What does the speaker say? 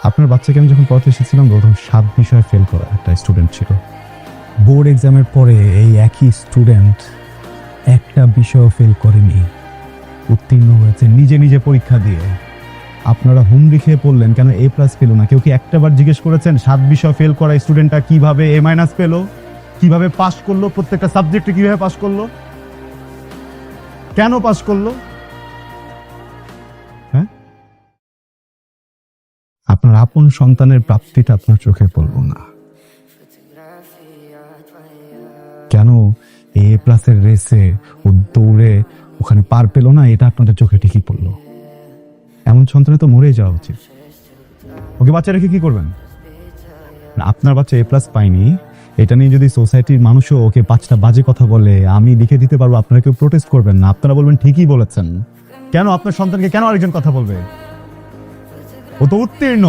আপনার বাচ্চাকে আমি যখন পড়াতে এসেছিলাম প্রথম 7 বিষয়ে ফেল করা একটা স্টুডেন্ট ছিল। বোর্ড এক্সামের পরে এই একই স্টুডেন্ট একটা বিষয়ও ফেল করেনি, উত্তীর্ণ হয়েছে নিজে নিজে পরীক্ষা দিয়ে। আপনারা হুমড়ি খেয়ে পড়লেন কেন এ প্লাস পেল না? কেউ কি একটাবার জিজ্ঞেস করেছেন 7 বিষয় ফেল করা স্টুডেন্টটা কিভাবে এ মাইনাস পেল, কিভাবে পাস করলো, প্রত্যেকটা সাবজেক্টে কিভাবে পাস করলো, কেন পাস করলো? হ্যাঁ, আপনার আপন সন্তানের প্রাপ্তিটা আপনার চোখে পড়লো না কেন? এ প্লাসের রেসে ও দৌড়ে ওখানে পার পেল না, এটা আপনাদের চোখে ঠিকই পড়লো। এমন সন্তানে তো মরে যাওয়া উচিত। ওকে বাচ্চা রেখে কি করবেন? আপনার বাচ্চা এ প্লাস পায়নি, এটা নিয়ে যদি সোসাইটির মানুষও ওকে 5টা বাজে কথা বলে, আমি লিখে দিতে পারবো, আপনারা কেউ প্রোটেস্ট করবেন না, আপনারা বলবেন ঠিকই বলেছেন। কেন আপনার সন্তানকে কেন আরেকজন কথা বলবে? ও তো উত্তীর্ণ।